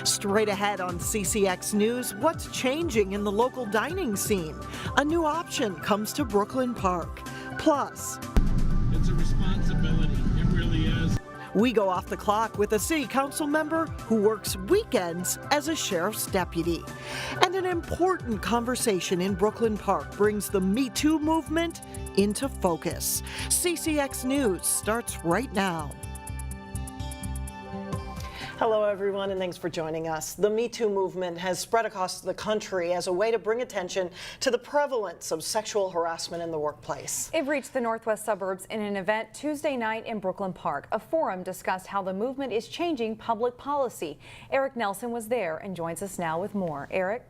Straight ahead on CCX News, what's changing in the local dining scene? A new option comes to Brooklyn Park. Plus, it's a responsibility. It really is. We go off the clock with a city council member who works weekends as a sheriff's deputy. And an important conversation in Brooklyn Park brings the Me Too movement into focus. CCX News starts right now. Hello, everyone, and thanks for joining us. The Me Too movement has spread across the country as a way to bring attention to the prevalence of sexual harassment in the workplace. It reached the northwest suburbs in an event Tuesday night in Brooklyn Park. A forum discussed how the movement is changing public policy. Eric Nelson was there and joins us now with more. Eric?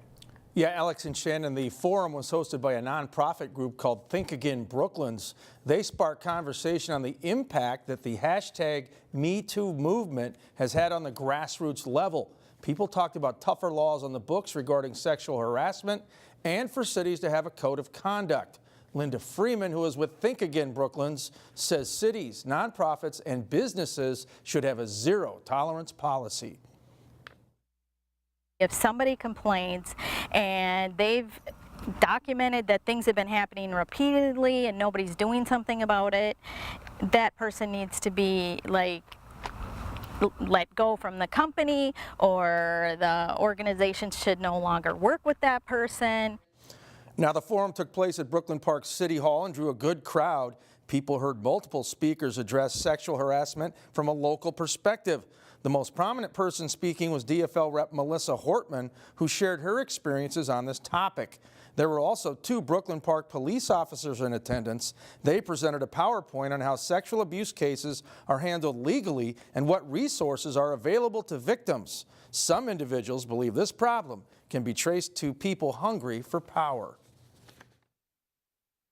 Yeah, Alex and Shannon, the forum was hosted by a nonprofit group called Think Again Brooklyns. They sparked conversation on the impact that the hashtag #MeToo movement has had on the grassroots level. People talked about tougher laws on the books regarding sexual harassment and for cities to have a code of conduct. Linda Freeman, who is with Think Again Brooklyns, says cities, nonprofits, and businesses should have a zero-tolerance policy. If somebody complains and they've documented that things have been happening repeatedly and nobody's doing something about it, that person needs to be let go from the company, or the organization should no longer work with that person. Now, the forum took place at Brooklyn Park City Hall and drew a good crowd. People heard multiple speakers address sexual harassment from a local perspective. The most prominent person speaking was DFL Rep Melissa Hortman, who shared her experiences on this topic. There were also 2 Brooklyn Park police officers in attendance. They presented a PowerPoint on how sexual abuse cases are handled legally and what resources are available to victims. Some individuals believe this problem can be traced to people hungry for power.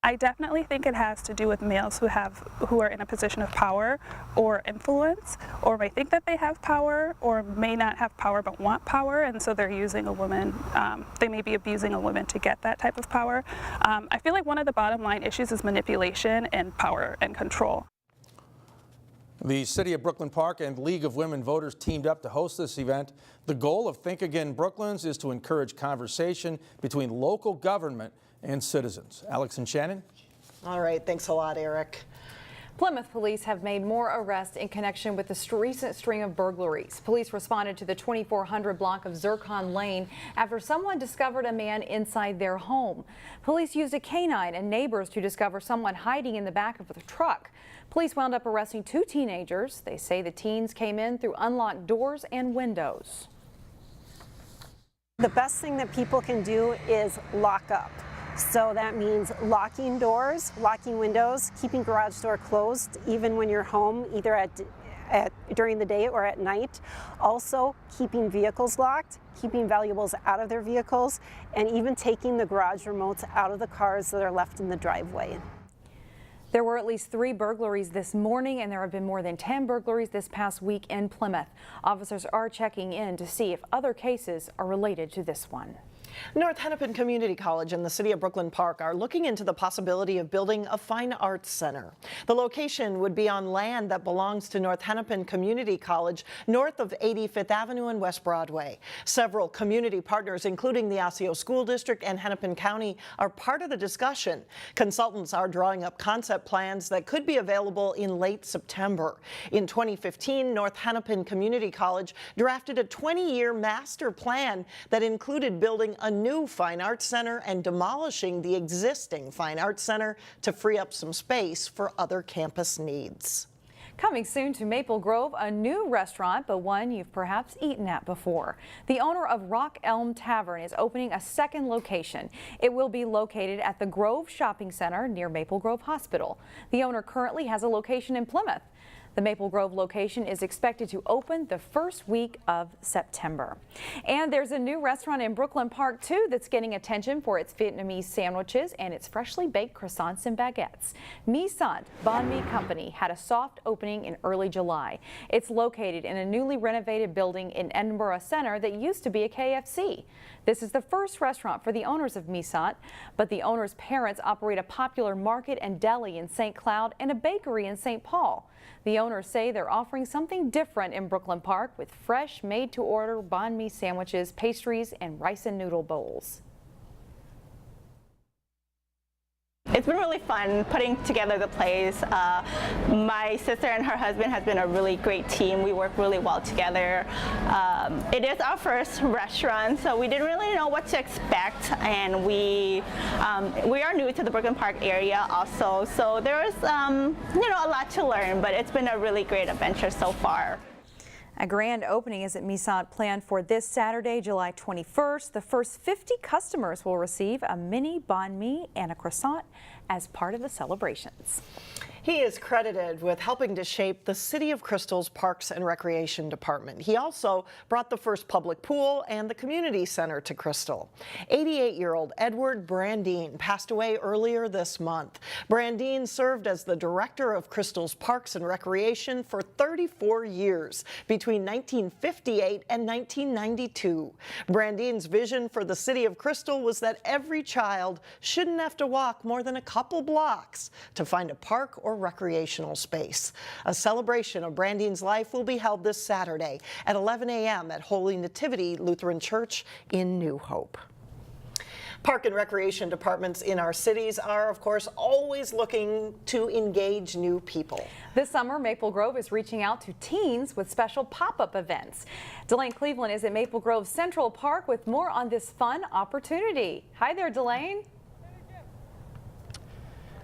I definitely think it has to do with males who are in a position of power or influence, or may think that they have power, or may not have power but want power, and so they're using a woman. They may be abusing a woman to get that type of power. I feel like one of the bottom line issues is manipulation and power and control. The City of Brooklyn Park and League of Women Voters teamed up to host this event. The goal of Think Again Brooklyns is to encourage conversation between local government and citizens. Alex and Shannon? All right, thanks a lot, Eric. Plymouth police have made more arrests in connection with the recent string of burglaries. Police responded to the 2400 block of Zircon Lane after someone discovered a man inside their home. Police used a canine and neighbors to discover someone hiding in the back of the truck. Police wound up arresting 2 teenagers. They say the teens came in through unlocked doors and windows. The best thing that people can do is lock up. So that means locking doors, locking windows, keeping garage door closed even when you're home, either during the day or at night. Also keeping vehicles locked, keeping valuables out of their vehicles, and even taking the garage remotes out of the cars that are left in the driveway. There were at least 3 burglaries this morning, and there have been more than 10 burglaries this past week in Plymouth. Officers are checking in to see if other cases are related to this one. North Hennepin Community College and the City of Brooklyn Park are looking into the possibility of building a fine arts center. The location would be on land that belongs to North Hennepin Community College, north of 85th Avenue and West Broadway. Several community partners, including the Osseo School District and Hennepin County, are part of the discussion. Consultants are drawing up concept plans that could be available in late September. In 2015, North Hennepin Community College drafted a 20-year master plan that included building a new fine arts center and demolishing the existing fine arts center to free up some space for other campus needs. Coming soon to Maple Grove, a new restaurant, but one you've perhaps eaten at before. The owner of Elm Tavern is opening a second location. It will be located at the Grove Shopping Center near Maple Grove Hospital. The owner currently has a location in Plymouth. The Maple Grove location is expected to open the first week of September. And there's a new restaurant in Brooklyn Park, too, that's getting attention for its Vietnamese sandwiches and its freshly baked croissants and baguettes. Mi Sant Banh Mi Company had a soft opening in early July. It's located in a newly renovated building in Edinburgh Center that used to be a KFC. This is the first restaurant for the owners of Mi Sant, but the owner's parents operate a popular market and deli in St. Cloud and a bakery in St. Paul. The owners say they're offering something different in Brooklyn Park with fresh, made-to-order banh mi sandwiches, pastries, and rice and noodle bowls. It's been really fun putting together the place. My sister and her husband has been a really great team. We work really well together. It is our first restaurant, so we didn't really know what to expect, and we are new to the Brooklyn Park area also, so there was a lot to learn, but it's been a really great adventure so far. A grand opening is at Misant planned for this Saturday, July 21st. The first 50 customers will receive a mini banh mi and a croissant as part of the celebrations. He is credited with helping to shape the City of Crystal's Parks and Recreation Department. He also brought the first public pool and the community center to Crystal. 88-year-old Edward Brenden passed away earlier this month. Brenden served as the director of Crystal's Parks and Recreation for 34 years between 1958 and 1992. Branden's vision for the City of Crystal was that every child shouldn't have to walk more than a couple blocks to find a park or recreational space. A celebration of Branden's life will be held this Saturday at 11 a.m. at Holy Nativity Lutheran Church in New Hope. Park and recreation departments in our cities are, of course, always looking to engage new people. This summer, Maple Grove is reaching out to teens with special pop-up events. Delane Cleveland is at Maple Grove Central Park with more on this fun opportunity. Hi there, Delane.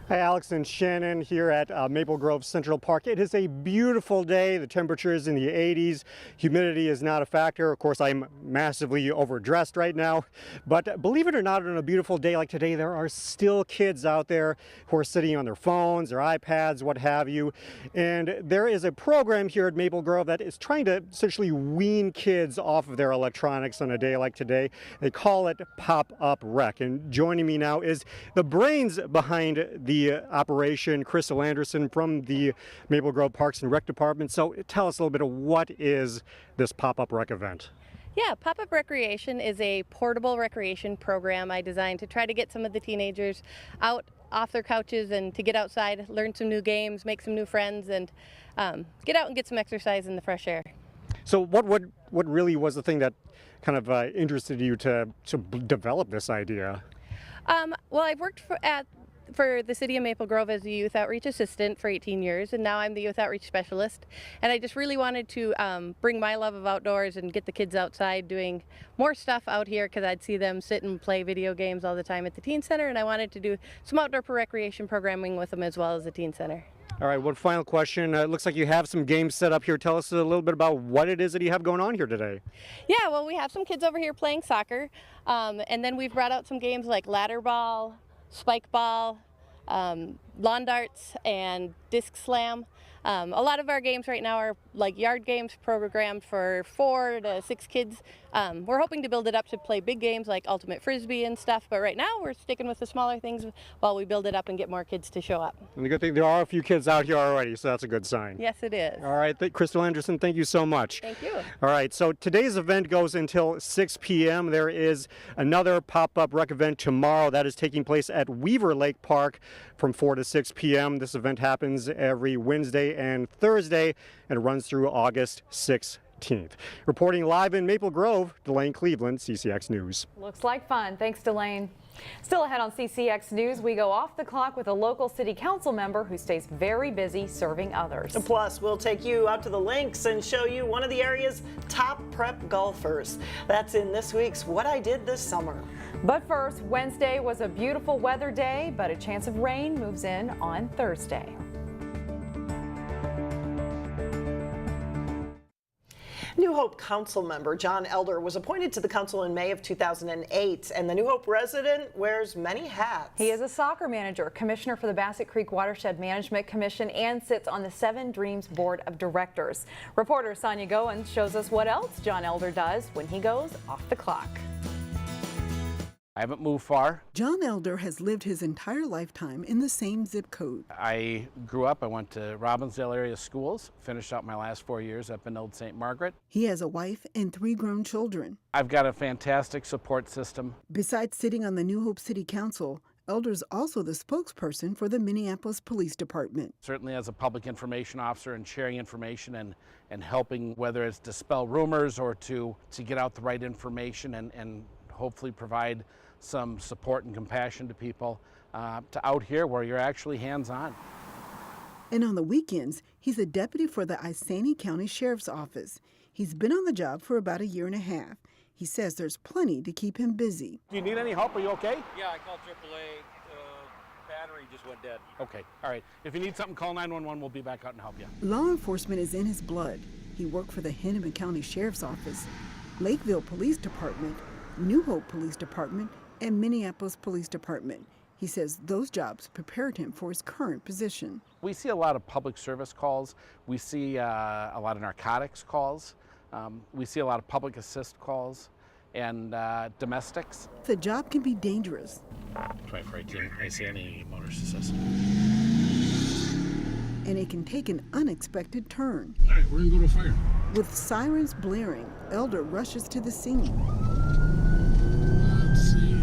Hi, Alex and Shannon here at Maple Grove Central Park. It is a beautiful day. The temperature is in the 80s. Humidity is not a factor. Of course, I'm massively overdressed right now. But believe it or not, on a beautiful day like today, there are still kids out there who are sitting on their phones, their iPads, what have you. And there is a program here at Maple Grove that is trying to essentially wean kids off of their electronics on a day like today. They call it Pop-Up Rec. And joining me now is the brains behind the operation, Crystal Anderson from the Maple Grove Parks and Rec Department. So tell us a little bit of what is this Pop-Up Rec event? Yeah, Pop-Up Recreation is a portable recreation program I designed to try to get some of the teenagers out off their couches and to get outside, learn some new games, make some new friends, and get out and get some exercise in the fresh air. So what really was the thing that kind of interested you to develop this idea? Well, I've worked for the City of Maple Grove as a youth outreach assistant for 18 years, and now I'm the youth outreach specialist. And I just really wanted to bring my love of outdoors and get the kids outside doing more stuff out here, because I'd see them sit and play video games all the time at the teen center, and I wanted to do some outdoor recreation programming with them as well as the teen center. All right, one final question. It looks like you have some games set up here. Tell us a little bit about what it is that you have going on here today. Yeah, well, we have some kids over here playing soccer, and then we've brought out some games like ladder ball, spike ball, lawn darts, and disc slam. A lot of our games right now are like yard games programmed for 4 to 6 kids. We're hoping to build it up to play big games like ultimate frisbee and stuff, but right now we're sticking with the smaller things while we build it up and get more kids to show up. And the good thing, there are a few kids out here already, so that's a good sign. Yes, it is. All right, Crystal Anderson, thank you so much. Thank you. All right, so today's event goes until 6 p.m. There is another pop-up rec event tomorrow that is taking place at Weaver Lake Park from 4 to 6 p.m. This event happens every Wednesday and Thursday, and it runs through August 6th. Reporting live in Maple Grove, Delane Cleveland, CCX News. Looks like fun. Thanks, Delane. Still ahead on CCX News, we go off the clock with a local city council member who stays very busy serving others. Plus, we'll take you out to the links and show you one of the area's top prep golfers. That's in this week's What I Did This Summer. But first, Wednesday was a beautiful weather day, but a chance of rain moves in on Thursday. New Hope Council member John Elder was appointed to the council in May of 2008, and the New Hope resident wears many hats. He is a soccer manager, commissioner for the Bassett Creek Watershed Management Commission, and sits on the Seven Dreams Board of Directors. Reporter Sonia Goins shows us what else John Elder does when he goes off the clock. I haven't moved far. John Elder has lived his entire lifetime in the same zip code. I grew up, I went to Robbinsdale area schools, finished out my last 4 years up in Old St. Margaret. He has a wife and 3 grown children. I've got a fantastic support system. Besides sitting on the New Hope City Council, Elder's also the spokesperson for the Minneapolis Police Department. Certainly as a public information officer and sharing information and helping, whether it's dispel rumors or to get out the right information and hopefully provide some support and compassion to people, to out here where you're actually hands-on. And on the weekends, he's a deputy for the Osseo County Sheriff's Office. He's been on the job for about a year and a half. He says there's plenty to keep him busy. Do you need any help? Are you okay? Yeah, I called AAA. Battery just went dead. Okay, all right. If you need something, call 911. We'll be back out and help you. Law enforcement is in his blood. He worked for the Hennepin County Sheriff's Office, Lakeville Police Department, New Hope Police Department, and Minneapolis Police Department. He says those jobs prepared him for his current position. We see a lot of public service calls. We see a lot of narcotics calls. We see a lot of public assist calls and domestics. The job can be dangerous. 2418, I see any motorist assist. And it can take an unexpected turn. All right, we're gonna go to fire. With sirens blaring, Elder rushes to the scene. Let's see.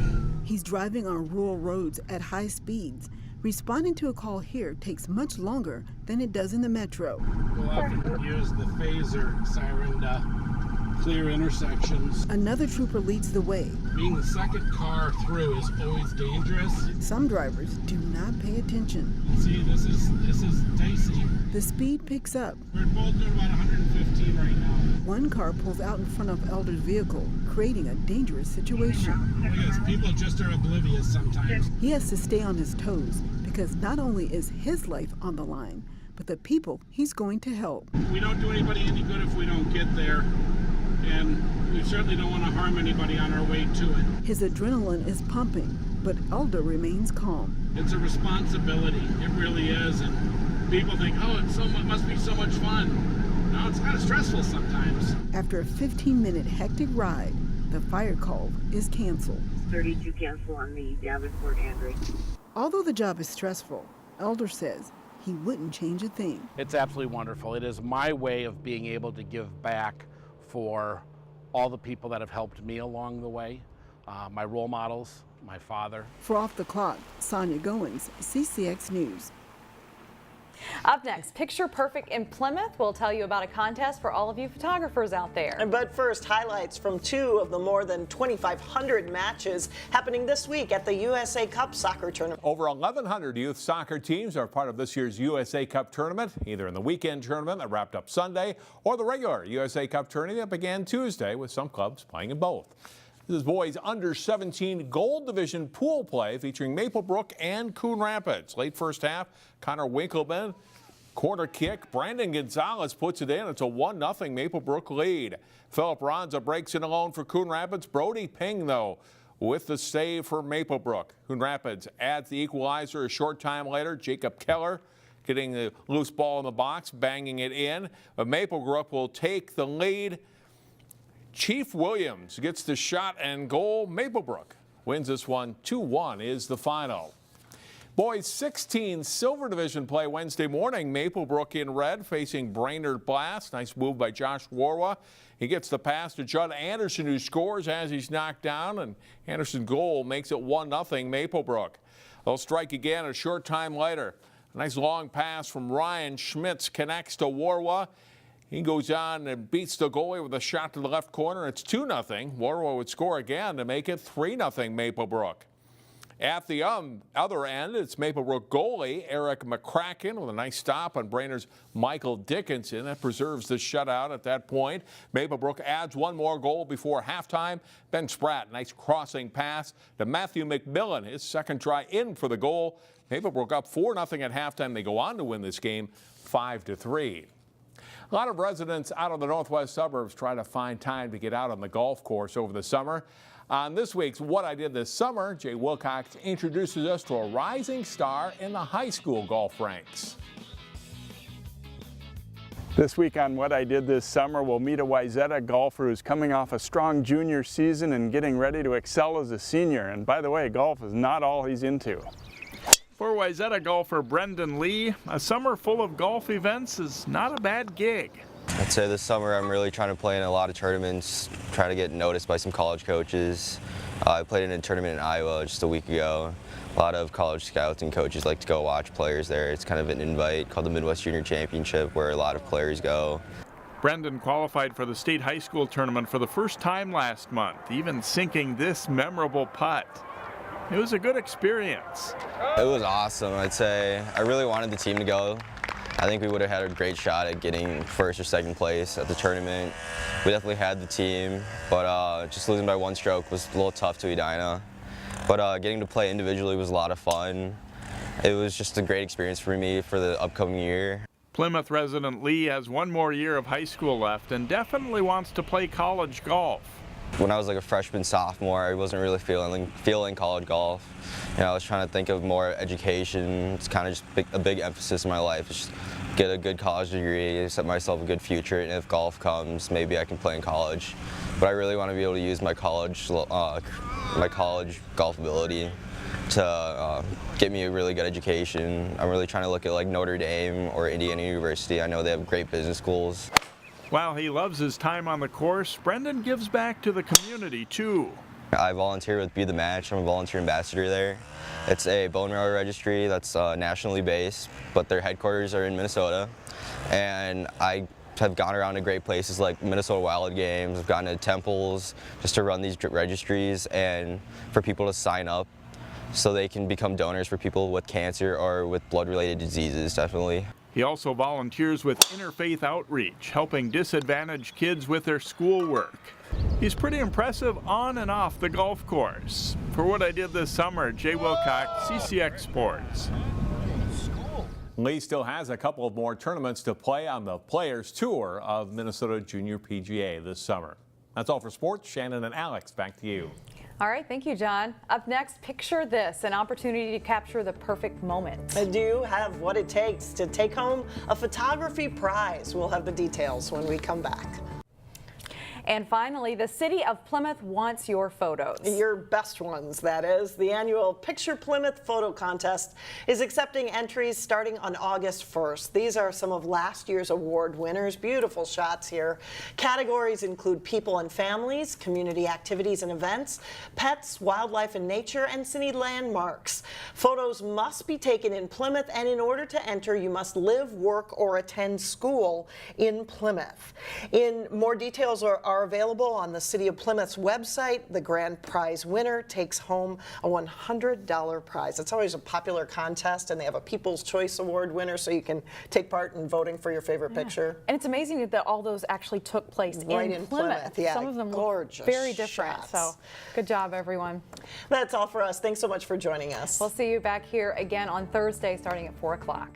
He's driving on rural roads at high speeds. Responding to a call here takes much longer than it does in the metro. We'll often use the phaser siren to clear intersections. Another trooper leads the way. Being the second car through is always dangerous. Some drivers do not pay attention. See, this is dicey. The speed picks up. We're both doing about 115 right now. One car pulls out in front of Elder's vehicle, creating a dangerous situation. Look at this, people just are oblivious sometimes. He has to stay on his toes because not only is his life on the line, but the people he's going to help. We don't do anybody any good if we don't get there, and we certainly don't want to harm anybody on our way to it. His adrenaline is pumping, but Elder remains calm. It's a responsibility, it really is, and people think, oh, it must be so much fun. No, it's kind of stressful sometimes. After a 15-minute hectic ride, the fire call is canceled. 32 cancel on the Davenport Andrew. Although the job is stressful, Elder says he wouldn't change a thing. It's absolutely wonderful. It is my way of being able to give back for all the people that have helped me along the way, my role models, my father. For Off the Clock, Sonia Goins, CCX News. Up next, Picture Perfect in Plymouth. We'll tell you about a contest for all of you photographers out there. But first, highlights from 2 of the more than 2,500 matches happening this week at the USA Cup soccer tournament. Over 1,100 youth soccer teams are part of this year's USA Cup tournament, either in the weekend tournament that wrapped up Sunday or the regular USA Cup tournament that began Tuesday, with some clubs playing in both. This is boys under 17 Gold Division pool play featuring MapleBrook and Coon Rapids. Late first half, Connor Winkleman, corner kick. Brandon Gonzalez puts it in. It's a 1-0 MapleBrook lead. Philip Ronza breaks in alone for Coon Rapids. Brody Ping, though, with the save for MapleBrook. Coon Rapids adds the equalizer a short time later. Jacob Keller getting the loose ball in the box, banging it in. But MapleBrook will take the lead. Chief Williams gets the shot and goal. MapleBrook wins this one. 2-1 is the final. Boys 16 Silver Division play Wednesday morning. MapleBrook in red facing Brainerd Blast. Nice move by Josh Warwa. He gets the pass to Judd Anderson, who scores as he's knocked down, and Anderson's goal makes it 1-0 MapleBrook. They'll strike again a short time later. A nice long pass from Ryan Schmitz connects to Warwa. He goes on and beats the goalie with a shot to the left corner. It's 2-0. Warwa would score again to make it 3-0 MapleBrook. At the other end, it's MapleBrook goalie Eric McCracken with a nice stop on Brainerd's Michael Dickinson. That preserves the shutout at that point. MapleBrook adds one more goal before halftime. Ben Spratt, nice crossing pass to Matthew McMillan, his second try in for the goal. MapleBrook up 4-0 at halftime. They go on to win this game 5-3. A lot of residents out of the northwest suburbs try to find time to get out on the golf course over the summer. On this week's What I Did This Summer, Jay Wilcox introduces us to a rising star in the high school golf ranks. This week on What I Did This Summer, we'll meet a Wayzata golfer who's coming off a strong junior season and getting ready to excel as a senior. And by the way, golf is not all he's into. For Wayzata golfer Brenden Lee, a summer full of golf events is not a bad gig. I'd say this summer I'm really trying to play in a lot of tournaments, trying to get noticed by some college coaches. I played in a tournament in Iowa just a week ago. A lot of college scouts and coaches like to go watch players there. It's kind of an invite called the Midwest Junior Championship where a lot of players go. Brenden qualified for the state high school tournament for the first time last month, even sinking this memorable putt. It was a good experience. It was awesome, I'd say. I really wanted the team to go. I think we would have had a great shot at getting first or second place at the tournament. We definitely had the team, but just losing by one stroke was a little tough to Edina. But getting to play individually was a lot of fun. It was just a great experience for me for the upcoming year. Plymouth resident Lee has one more year of high school left and definitely wants to play college golf. When I was like a freshman, sophomore, I wasn't really feeling college golf. You know, I was trying to think of more education. It's kind of just a big emphasis in my life. Just get a good college degree, set myself a good future, and if golf comes, maybe I can play in college. But I really want to be able to use my college golf ability to get me a really good education. I'm really trying to look at like Notre Dame or Indiana University. I know they have great business schools. While he loves his time on the course, Brenden gives back to the community too. I volunteer with Be The Match. I'm a volunteer ambassador there. It's a bone marrow registry that's nationally based, but their headquarters are in Minnesota. And I have gone around to great places like Minnesota Wild Games. I've gone to temples just to run these registries and for people to sign up so they can become donors for people with cancer or with blood-related diseases, definitely. He also volunteers with Interfaith Outreach, helping disadvantaged kids with their schoolwork. He's pretty impressive on and off the golf course. For What I Did This Summer, Jay Wilcox, CCX Sports. Lee still has a couple of more tournaments to play on the Players Tour of Minnesota Junior PGA this summer. That's all for sports. Shannon and Alex, back to you. All right, thank you, John. Up next, picture this, an opportunity to capture the perfect moment. Do you have what it takes to take home a photography prize? We'll have the details when we come back. And finally, the city of Plymouth wants your photos. Your best ones, that is. The annual Picture Plymouth Photo Contest is accepting entries starting on August 1st. These are some of last year's award winners. Beautiful shots here. Categories include people and families, community activities and events, pets, wildlife and nature, and city landmarks. Photos must be taken in Plymouth, and in order to enter, you must live, work, or attend school in Plymouth. More details are available on the City of Plymouth's website. The grand prize winner takes home a $100 prize. It's always a popular contest, and they have a People's Choice Award winner, so you can take part in voting for your favorite picture. And it's amazing that all those actually took place right in Plymouth. Yeah, some of them gorgeous, look very different. shots. So good job, everyone. That's all for us. Thanks so much for joining us. We'll see you back here again on Thursday starting at 4 o'clock.